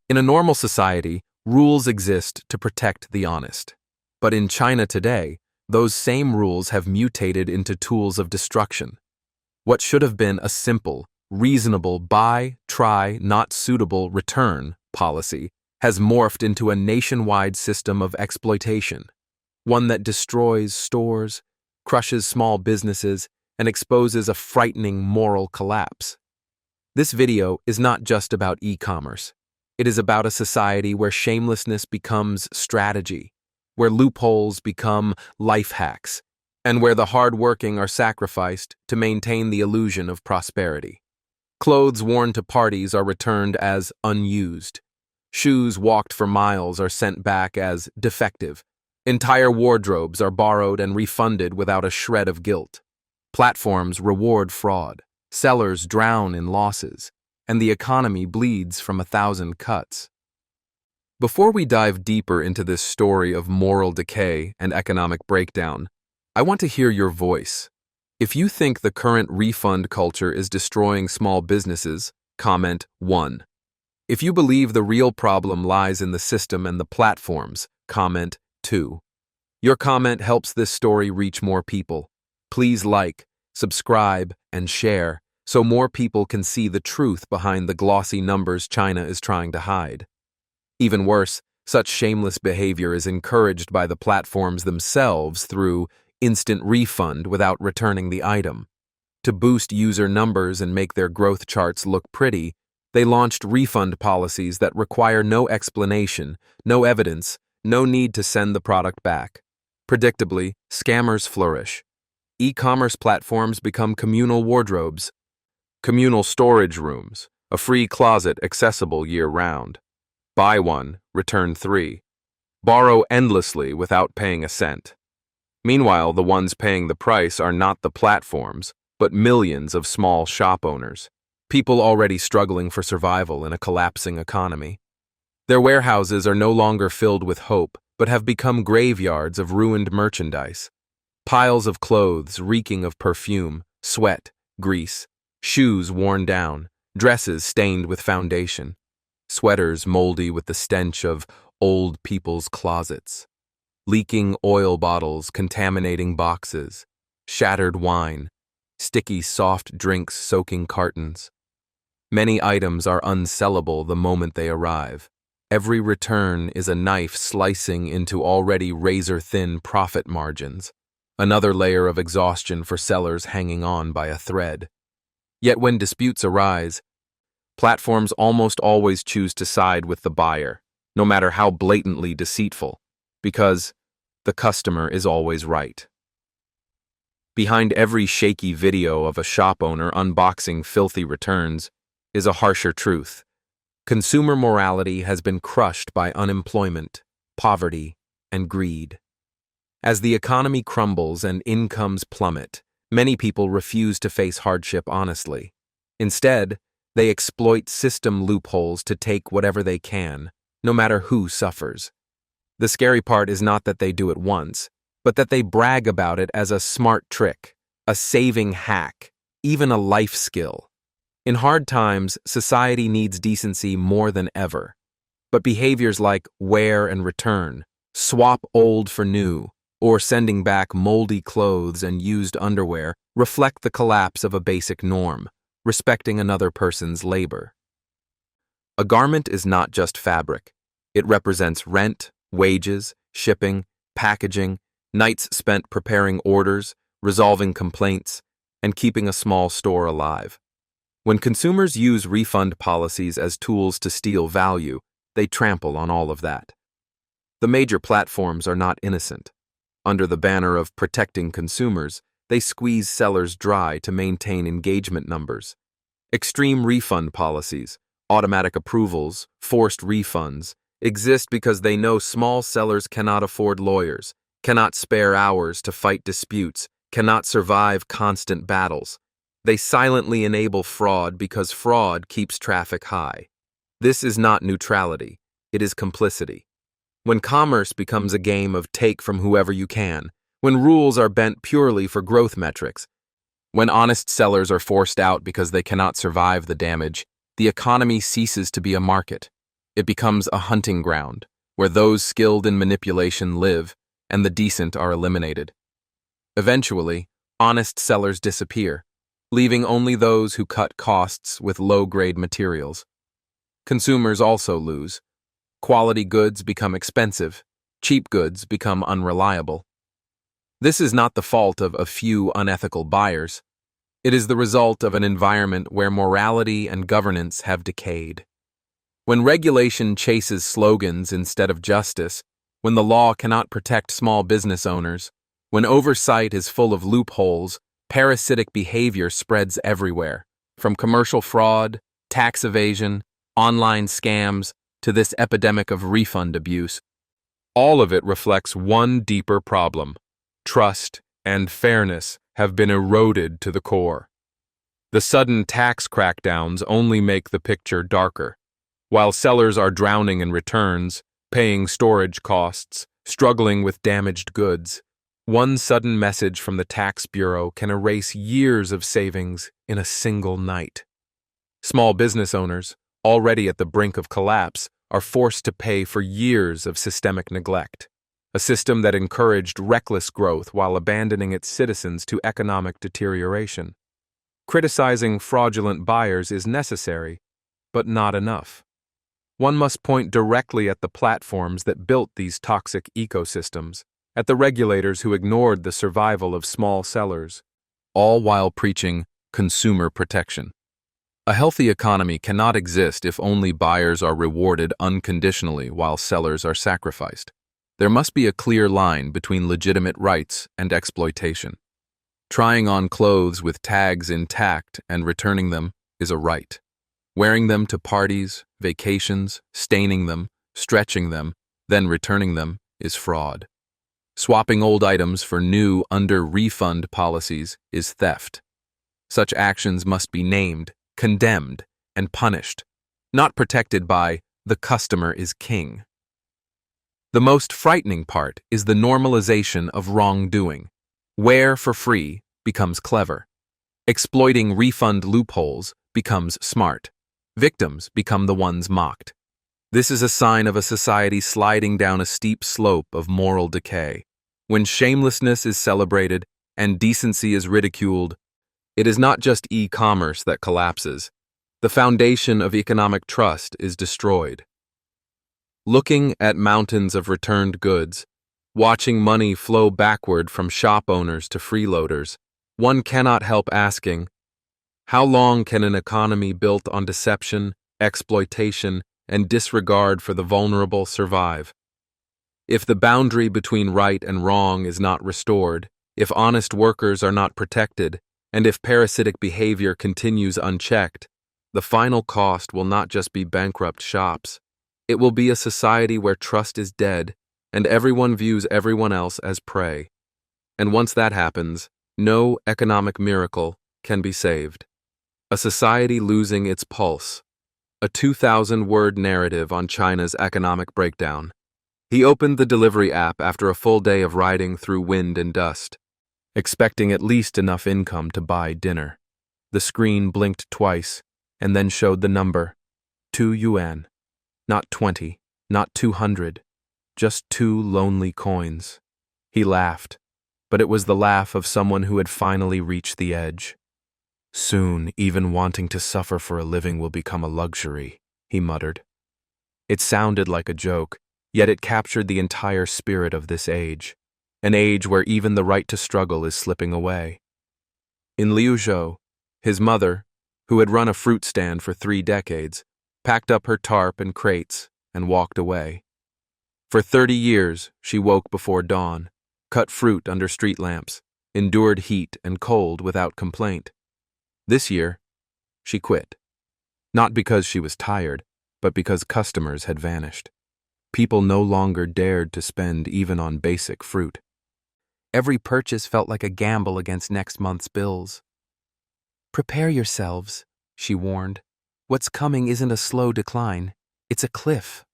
In a normal society, rules exist to protect the honest. But in China today, those same rules have mutated into tools of destruction. What should have been a simple, reasonable buy, try, not suitable, return policy has morphed into a nationwide system of exploitation, one that destroys stores, crushes small businesses, and exposes a frightening moral collapse. This video is not just about e-commerce. It is about a society where shamelessness becomes strategy, where loopholes become life hacks, and where the hard-working are sacrificed to maintain the illusion of prosperity. Clothes worn to parties are returned as unused. Shoes walked for miles are sent back as defective. Entire wardrobes are borrowed and refunded without a shred of guilt. Platforms reward fraud. Sellers drown in losses, and the economy bleeds from 1,000 cuts. Before we dive deeper into this story of moral decay and economic breakdown, I want to hear your voice. If you think the current refund culture is destroying small businesses, comment 1. If you believe the real problem lies in the system and the platforms, comment 2. Your comment helps this story reach more people. Please like, subscribe, and share so more people can see the truth behind the glossy numbers China is trying to hide. Even worse, such shameless behavior is encouraged by the platforms themselves through instant refund without returning the item. To boost user numbers and make their growth charts look pretty, they launched refund policies that require no explanation, no evidence, no need to send the product back. Predictably, scammers flourish. E-commerce platforms become communal wardrobes, communal storage rooms, a free closet accessible year-round. Buy one, return 3. Borrow endlessly without paying a cent. Meanwhile, the ones paying the price are not the platforms, but millions of small shop owners, people already struggling for survival in a collapsing economy. Their warehouses are no longer filled with hope, but have become graveyards of ruined merchandise. Piles of clothes reeking of perfume, sweat, grease, shoes worn down, dresses stained with foundation, sweaters moldy with the stench of old people's closets, leaking oil bottles contaminating boxes, shattered wine, sticky soft drinks soaking cartons. Many items are unsellable the moment they arrive. Every return is a knife slicing into already razor-thin profit margins. Another layer of exhaustion for sellers hanging on by a thread. Yet when disputes arise, platforms almost always choose to side with the buyer, no matter how blatantly deceitful, because the customer is always right. Behind every shaky video of a shop owner unboxing filthy returns is a harsher truth. Consumer morality has been crushed by unemployment, poverty, and greed. As the economy crumbles and incomes plummet, many people refuse to face hardship honestly. Instead, they exploit system loopholes to take whatever they can, no matter who suffers. The scary part is not that they do it once, but that they brag about it as a smart trick, a saving hack, even a life skill. In hard times, society needs decency more than ever. But behaviors like wear and return, swap old for new, or sending back moldy clothes and used underwear reflect the collapse of a basic norm, respecting another person's labor. A garment is not just fabric. It represents rent, wages, shipping, packaging, nights spent preparing orders, resolving complaints, and keeping a small store alive. When consumers use refund policies as tools to steal value, they trample on all of that. The major platforms are not innocent. Under the banner of protecting consumers, they squeeze sellers dry to maintain engagement numbers. Extreme refund policies, automatic approvals, forced refunds, exist because they know small sellers cannot afford lawyers, cannot spare hours to fight disputes, cannot survive constant battles. They silently enable fraud because fraud keeps traffic high. This is not neutrality, it is complicity. When commerce becomes a game of take from whoever you can, when rules are bent purely for growth metrics, when honest sellers are forced out because they cannot survive the damage, the economy ceases to be a market. It becomes a hunting ground, where those skilled in manipulation live and the decent are eliminated. Eventually, honest sellers disappear, leaving only those who cut costs with low-grade materials. Consumers also lose. Quality goods become expensive, cheap goods become unreliable. This is not the fault of a few unethical buyers. It is the result of an environment where morality and governance have decayed. When regulation chases slogans instead of justice, when the law cannot protect small business owners, when oversight is full of loopholes, parasitic behavior spreads everywhere, from commercial fraud, tax evasion, online scams, to this epidemic of refund abuse. All of it reflects one deeper problem. Trust and fairness have been eroded to the core. The sudden tax crackdowns only make the picture darker. While sellers are drowning in returns, paying storage costs, struggling with damaged goods, one sudden message from the tax bureau can erase years of savings in a single night. Small business owners, already at the brink of collapse, are forced to pay for years of systemic neglect, a system that encouraged reckless growth while abandoning its citizens to economic deterioration. Criticizing fraudulent buyers is necessary, but not enough. One must point directly at the platforms that built these toxic ecosystems, at the regulators who ignored the survival of small sellers, all while preaching consumer protection. A healthy economy cannot exist if only buyers are rewarded unconditionally while sellers are sacrificed. There must be a clear line between legitimate rights and exploitation. Trying on clothes with tags intact and returning them is a right. Wearing them to parties, vacations, staining them, stretching them, then returning them is fraud. Swapping old items for new under refund policies is theft. Such actions must be named, condemned, and punished, not protected by "the customer is king." The most frightening part is the normalization of wrongdoing. Wear for free becomes clever. Exploiting refund loopholes becomes smart. Victims become the ones mocked. This is a sign of a society sliding down a steep slope of moral decay. When shamelessness is celebrated and decency is ridiculed, it is not just e-commerce that collapses. The foundation of economic trust is destroyed. Looking at mountains of returned goods, watching money flow backward from shop owners to freeloaders, one cannot help asking, how long can an economy built on deception, exploitation, and disregard for the vulnerable survive? If the boundary between right and wrong is not restored, if honest workers are not protected, and if parasitic behavior continues unchecked, the final cost will not just be bankrupt shops. It will be a society where trust is dead and everyone views everyone else as prey. And once that happens, no economic miracle can be saved. A society losing its pulse. A 2,000-word narrative on China's economic breakdown. He opened the delivery app after a full day of riding through wind and dust, expecting at least enough income to buy dinner. The screen blinked twice and then showed the number, 2 yuan. Not 20, not 200, just 2 lonely coins. He laughed, but it was the laugh of someone who had finally reached the edge. Soon, even wanting to suffer for a living will become a luxury, he muttered. It sounded like a joke, yet it captured the entire spirit of this age, an age where even the right to struggle is slipping away. In Liuzhou, his mother, who had run a fruit stand for 3 decades, packed up her tarp and crates and walked away. For 30 years, she woke before dawn, cut fruit under street lamps, endured heat and cold without complaint. This year, she quit. Not because she was tired, but because customers had vanished. People no longer dared to spend even on basic fruit. Every purchase felt like a gamble against next month's bills. "Prepare yourselves," she warned. "What's coming isn't a slow decline, it's a cliff."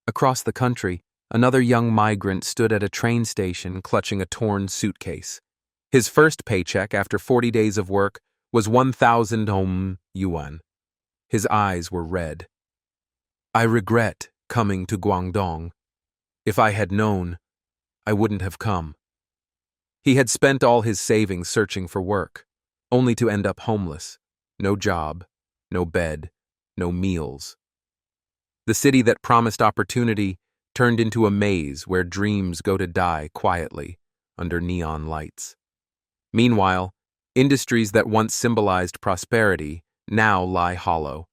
Across the country, another young migrant stood at a train station clutching a torn suitcase. His first paycheck after 40 days of work was 1,000 yuan. His eyes were red. I regret coming to Guangdong. If I had known, I wouldn't have come. He had spent all his savings searching for work, only to end up homeless. No job, no bed, no meals. The city that promised opportunity turned into a maze where dreams go to die quietly under neon lights. Meanwhile, industries that once symbolized prosperity now lie hollow.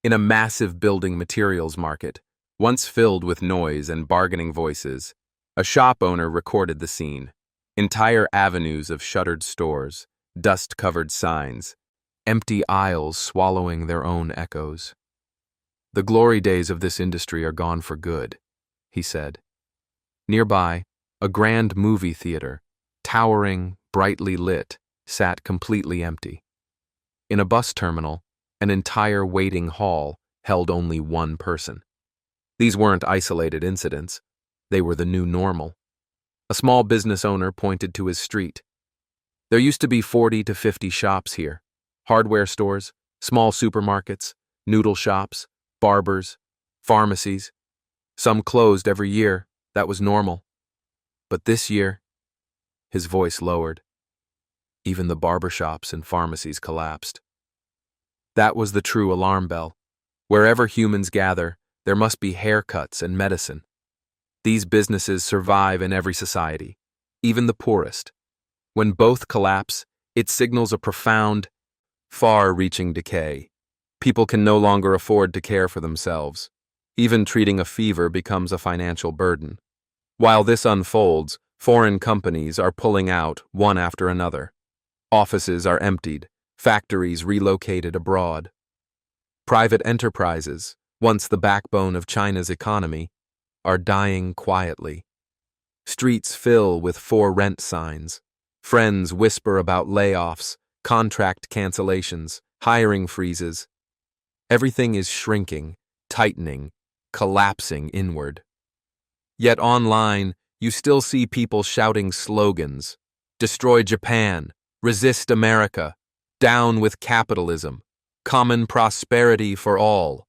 In a massive building materials market, once filled with noise and bargaining voices, a shop owner recorded the scene. Entire avenues of shuttered stores, dust-covered signs, empty aisles swallowing their own echoes. The glory days of this industry are gone for good, he said. Nearby, a grand movie theater, towering, brightly lit, sat completely empty. In a bus terminal, an entire waiting hall held only one person. These weren't isolated incidents. They were the new normal. A small business owner pointed to his street. There used to be 40 to 50 shops here. Hardware stores, small supermarkets, noodle shops, barbers, pharmacies. Some closed every year. That was normal. But this year, his voice lowered. Even the barber shops and pharmacies collapsed. That was the true alarm bell. Wherever humans gather, there must be haircuts and medicine. These businesses survive in every society, even the poorest. When both collapse, it signals a profound, far-reaching decay. People can no longer afford to care for themselves. Even treating a fever becomes a financial burden. While this unfolds, foreign companies are pulling out one after another. Offices are emptied, factories relocated abroad. Private enterprises, once the backbone of China's economy, are dying quietly. Streets fill with for rent signs. Friends whisper about layoffs, contract cancellations, hiring freezes. Everything is shrinking, tightening, collapsing inward. Yet online, you still see people shouting slogans: destroy Japan, resist America, down with capitalism, common prosperity for all.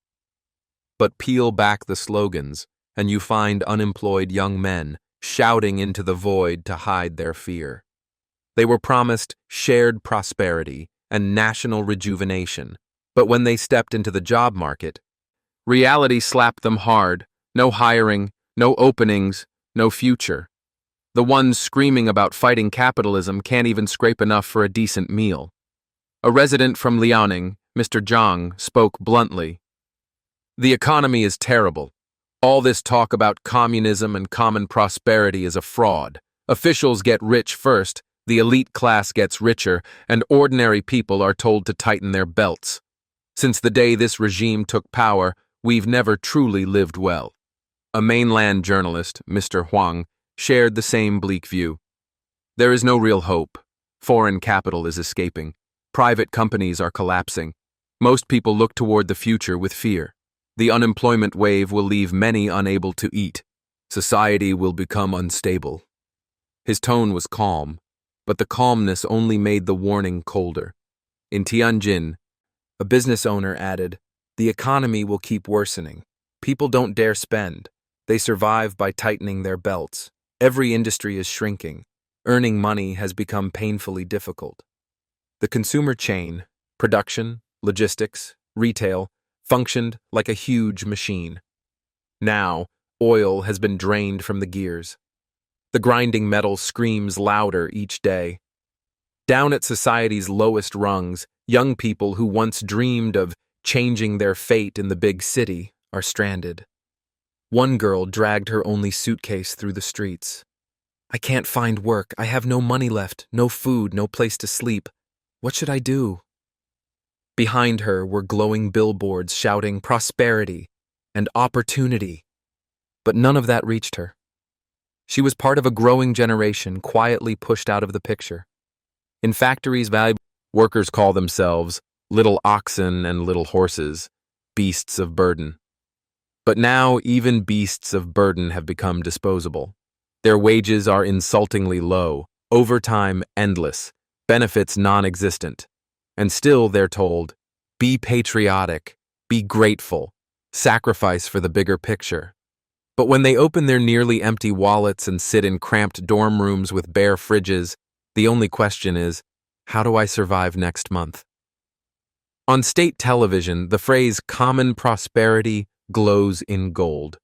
But peel back the slogans, and you find unemployed young men shouting into the void to hide their fear. They were promised shared prosperity and national rejuvenation, but when they stepped into the job market, reality slapped them hard. No hiring, no openings, no future. The ones screaming about fighting capitalism can't even scrape enough for a decent meal. A resident from Liaoning, Mr. Zhang, spoke bluntly. The economy is terrible. All this talk about communism and common prosperity is a fraud. Officials get rich first, the elite class gets richer, and ordinary people are told to tighten their belts. Since the day this regime took power, we've never truly lived well. A mainland journalist, Mr. Huang, shared the same bleak view. There is no real hope. Foreign capital is escaping. Private companies are collapsing. Most people look toward the future with fear. The unemployment wave will leave many unable to eat. Society will become unstable. His tone was calm, but the calmness only made the warning colder. In Tianjin, a business owner added, the economy will keep worsening. People don't dare spend. They survive by tightening their belts. Every industry is shrinking. Earning money has become painfully difficult. The consumer chain, production, logistics, retail, functioned like a huge machine. Now, oil has been drained from the gears. The grinding metal screams louder each day. Down at society's lowest rungs, young people who once dreamed of changing their fate in the big city are stranded. One girl dragged her only suitcase through the streets. I can't find work. I have no money left, no food, no place to sleep. What should I do? Behind her were glowing billboards shouting prosperity and opportunity. But none of that reached her. She was part of a growing generation quietly pushed out of the picture. In factories, valuable workers call themselves little oxen and little horses, beasts of burden. But now even beasts of burden have become disposable. Their wages are insultingly low, overtime endless, benefits non-existent. And still they're told, Be patriotic, be grateful, sacrifice for the bigger picture. But when they open their nearly empty wallets and sit in cramped dorm rooms with bare fridges, the only question is, how do I survive next month? On state television, the phrase common prosperity glows in gold.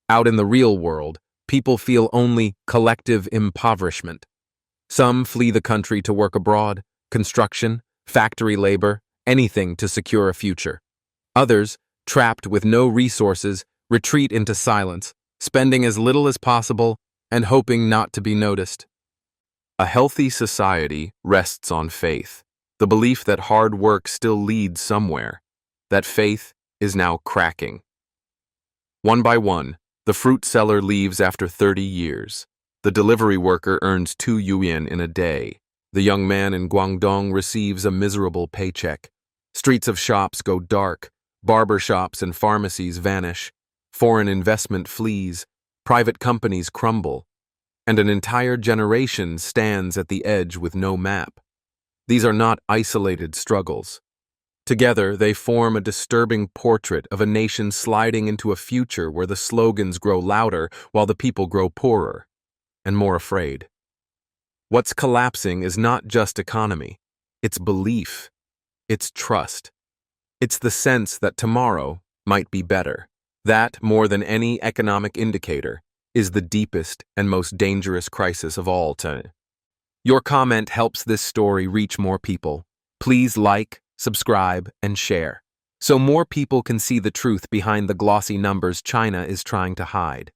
Out in the real world, people feel only collective impoverishment. Some flee the country to work abroad, construction, factory labor, anything to secure a future. Others, trapped with no resources, retreat into silence, spending as little as possible and hoping not to be noticed. A healthy society rests on faith, the belief that hard work still leads somewhere. That faith is now cracking. One by one, the fruit seller leaves after 30 years. The delivery worker earns 2 yuan in a day. The young man in Guangdong receives a miserable paycheck. Streets of shops go dark. Barber shops and pharmacies vanish. Foreign investment flees. Private companies crumble. And an entire generation stands at the edge with no map. These are not isolated struggles. Together, they form a disturbing portrait of a nation sliding into a future where the slogans grow louder while the people grow poorer and more afraid. What's collapsing is not just economy. It's belief. It's trust. It's the sense that tomorrow might be better. That, more than any economic indicator, is the deepest and most dangerous crisis of all time. Your comment helps this story reach more people. Please like, subscribe, and share, so more people can see the truth behind the glossy numbers China is trying to hide.